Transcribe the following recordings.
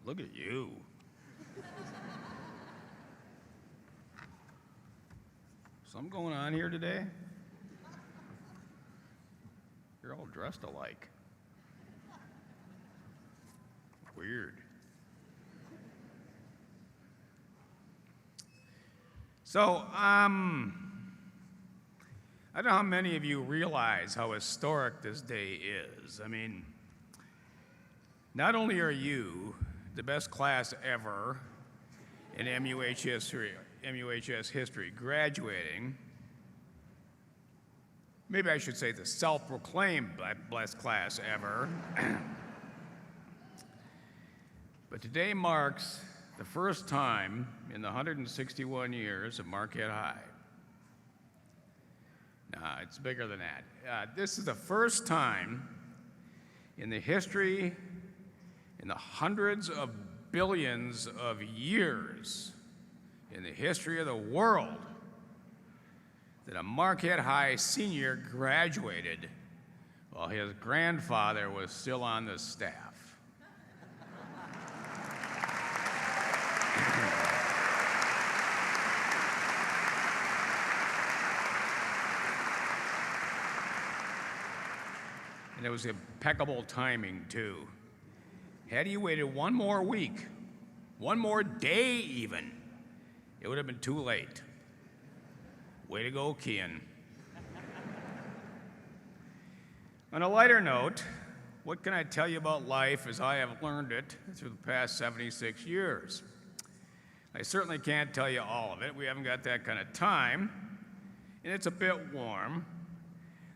Look at you. Something going on here today? You're all dressed alike. Weird. So, I don't know how many of you realize how historic this day is. I mean, not only are you the best class ever in MUHS history graduating, maybe I should say the self-proclaimed best class ever, but today marks the first time in the 161 years of Marquette High. Nah, it's bigger than that. This is the first time in the history, in the hundreds of billions of years in the history of the world, that a Marquette High senior graduated while his grandfather was still on the staff. And it was impeccable timing, too. Had he waited one more week, one more day even, it would have been too late. Way to go, Kearney. On a lighter note, what can I tell you about life as I have learned it through the past 76 years? I certainly can't tell you all of it. We haven't got that kind of time, and it's a bit warm.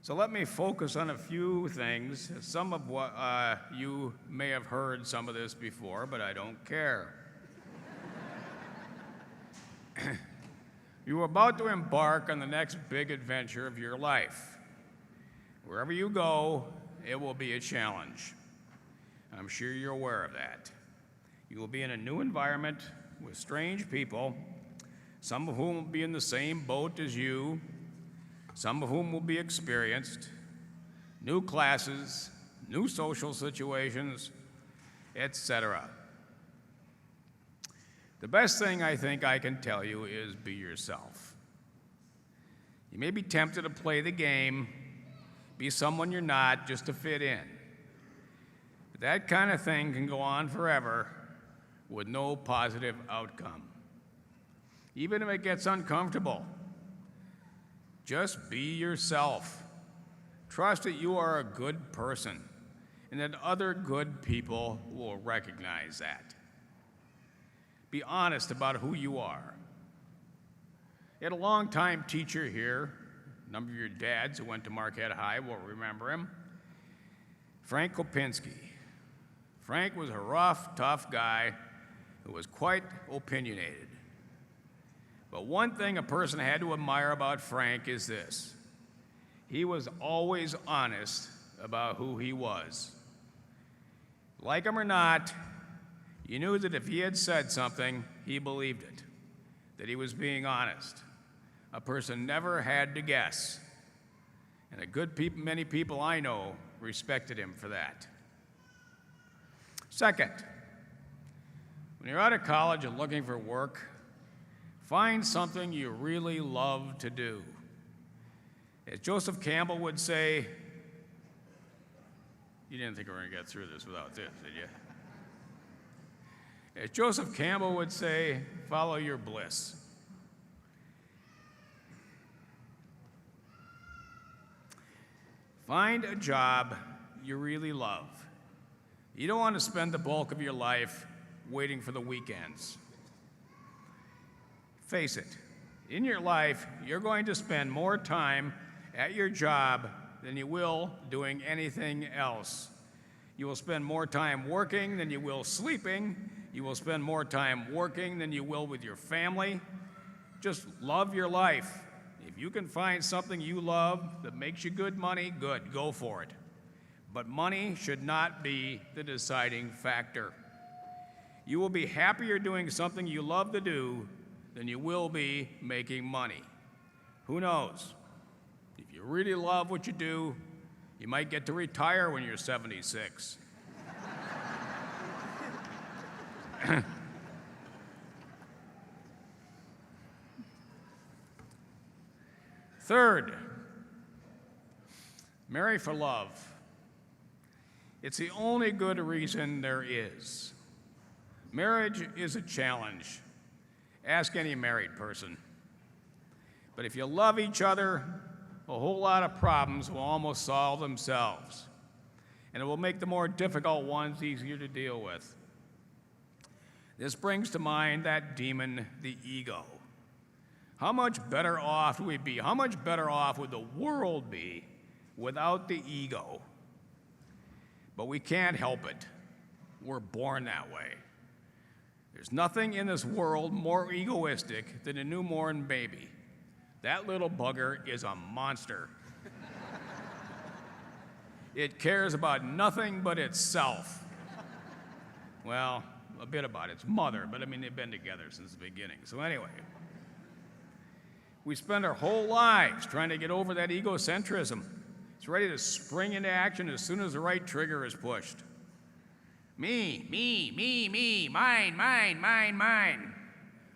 So let me focus on a few things. Some of what you may have heard some of this before, but I don't care. You are about to embark on the next big adventure of your life. Wherever you go, it will be a challenge. I'm sure you're aware of that. You will be in a new environment with strange people, some of whom will be in the same boat as you, some of whom will be experienced, new classes, new social situations, etc. The best thing I think I can tell you is be yourself. You may be tempted to play the game, be someone you're not just to fit in. But that kind of thing can go on forever with no positive outcome. Even if it gets uncomfortable, just be yourself. Trust that you are a good person and that other good people will recognize that. Be honest about who you are. You had a longtime teacher here. A number of your dads who went to Marquette High will remember him. Frank Kopinski. Frank was a rough, tough guy who was quite opinionated. But one thing a person had to admire about Frank is this: he was always honest about who he was. Like him or not, you knew that if he had said something, he believed it, that he was being honest. A person never had to guess. And many people I know respected him for that. Second, when you're out of college and looking for work, find something you really love to do. As Joseph Campbell would say, you didn't think we were going to get through this without this, did you? As Joseph Campbell would say, follow your bliss. Find a job you really love. You don't want to spend the bulk of your life waiting for the weekends. Face it, in your life, you're going to spend more time at your job than you will doing anything else. You will spend more time working than you will sleeping. You will spend more time working than you will with your family. Just love your life. If you can find something you love that makes you good money, good, go for it. But money should not be the deciding factor. You will be happier doing something you love to do than you will be making money. Who knows? If you really love what you do, you might get to retire when you're 76. Third, marry for love. It's the only good reason there is. Marriage is a challenge. Ask any married person. But if you love each other, a whole lot of problems will almost solve themselves, and it will make the more difficult ones easier to deal with. This brings to mind that demon, the ego. How much better off would we be? How much better off would the world be without the ego? But we can't help it. We're born that way. There's nothing in this world more egoistic than a newborn baby. That little bugger is a monster. It cares about nothing but itself. Well, a bit about its mother, but I mean, they've been together since the beginning. So anyway, we spend our whole lives trying to get over that egocentrism. It's ready to spring into action as soon as the right trigger is pushed. Me, mine, mine.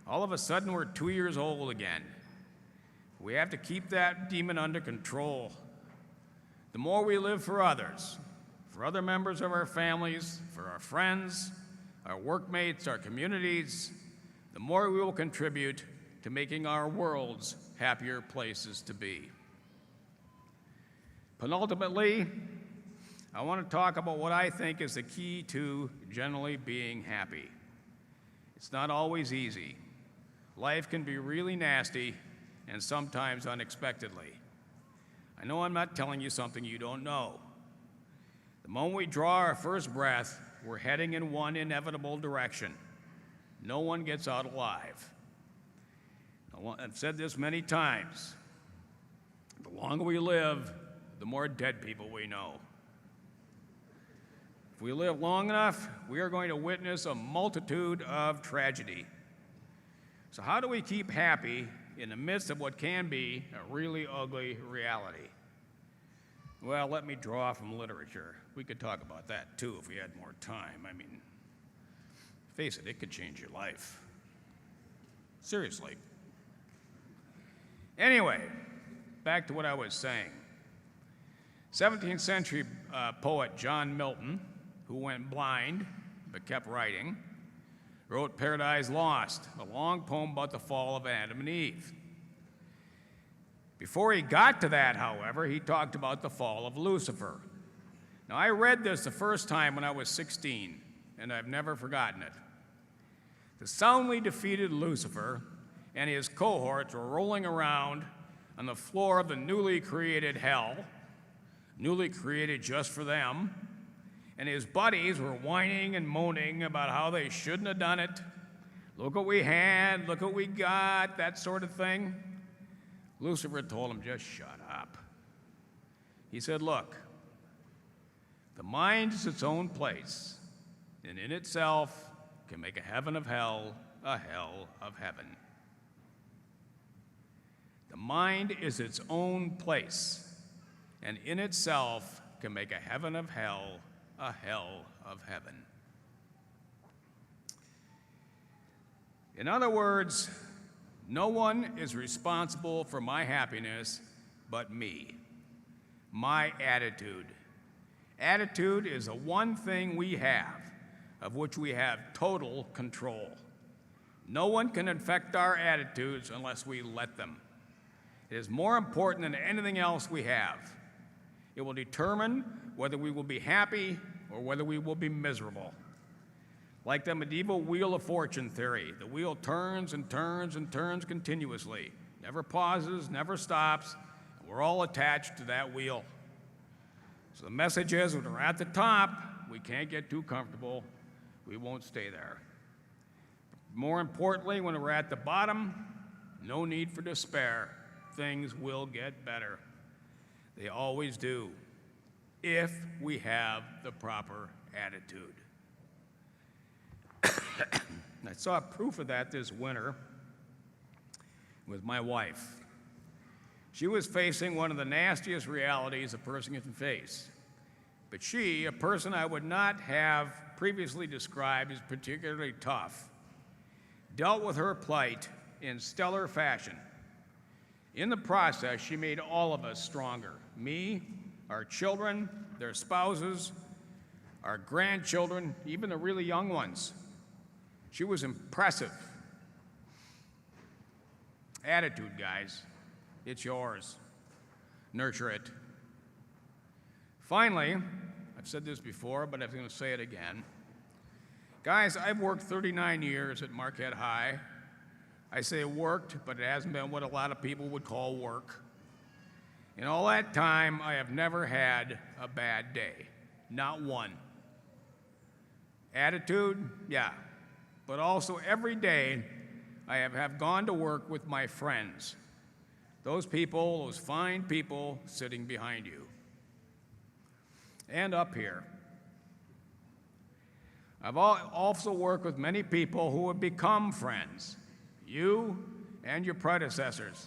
All of a sudden, we're 2 years old again. We have to keep that demon under control. The more we live for others, for other members of our families, for our friends, our workmates, our communities, the more we will contribute to making our worlds happier places to be. Penultimately, I want to talk about what I think is the key to generally being happy. It's not always easy. Life can be really nasty and sometimes unexpectedly. I know I'm not telling you something you don't know. The moment we draw our first breath, we're heading in one inevitable direction. No one gets out alive. I've said this many times. The longer we live, the more dead people we know. If we live long enough, we are going to witness a multitude of tragedy. So how do we keep happy in the midst of what can be a really ugly reality? Well, let me draw from literature. We could talk about that too if we had more time. I mean, face it, it could change your life. Seriously. Anyway, back to what I was saying. 17th century poet John Milton, who went blind but kept writing, wrote Paradise Lost, a long poem about the fall of Adam and Eve. Before he got to that, however, he talked about the fall of Lucifer. Now, I read this the first time when I was 16, and I've never forgotten it. The soundly defeated Lucifer and his cohorts were rolling around on the floor of the newly created hell, newly created just for them, and his buddies were whining and moaning about how they shouldn't have done it. Look what we had, look what we got, that sort of thing. Lucifer told him, just shut up. He said, look, the mind is its own place, and in itself can make a heaven of hell, a hell of heaven. The mind is its own place, and in itself can make a heaven of hell, a hell of heaven. In other words, no one is responsible for my happiness but me, my attitude. Attitude is the one thing we have of which we have total control. No one can affect our attitudes unless we let them. It is more important than anything else we have. It will determine whether we will be happy or whether we will be miserable. Like the medieval wheel of fortune theory, the wheel turns and turns and turns continuously, never pauses, never stops, and we're all attached to that wheel. So the message is, when we're at the top, we can't get too comfortable. We won't stay there. More importantly, when we're at the bottom, no need for despair. Things will get better. They always do, if we have the proper attitude. I saw proof of that this winter with my wife. She was facing one of the nastiest realities a person can face. But she, a person I would not have previously described as particularly tough, dealt with her plight in stellar fashion. In the process, she made all of us stronger. Me, our children, their spouses, our grandchildren, even the really young ones. She was impressive. Attitude, guys. It's yours. Nurture it. Finally, I've said this before, but I'm going to say it again. Guys, I've worked 39 years at Marquette High. I say worked, but it hasn't been what a lot of people would call work. In all that time, I have never had a bad day. Not one. Attitude? Yeah. But also every day, I have gone to work with my friends. Those people, those fine people sitting behind you. And up here. I've also worked with many people who have become friends. You and your predecessors.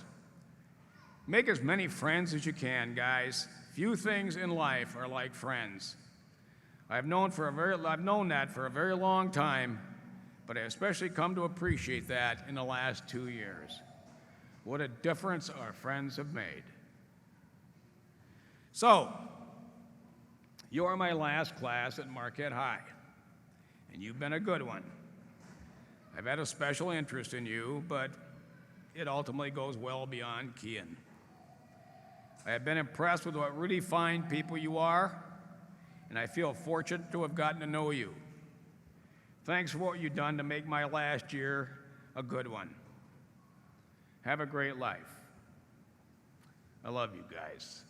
Make as many friends as you can, guys. Few things in life are like friends. I've known that for a very long time, but I especially come to appreciate that in the last 2 years. What a difference our friends have made. So, you are my last class at Marquette High, and you've been a good one. I've had a special interest in you, but it ultimately goes well beyond kin. I have been impressed with what really fine people you are, and I feel fortunate to have gotten to know you. Thanks for what you've done to make my last year a good one. Have a great life. I love you guys.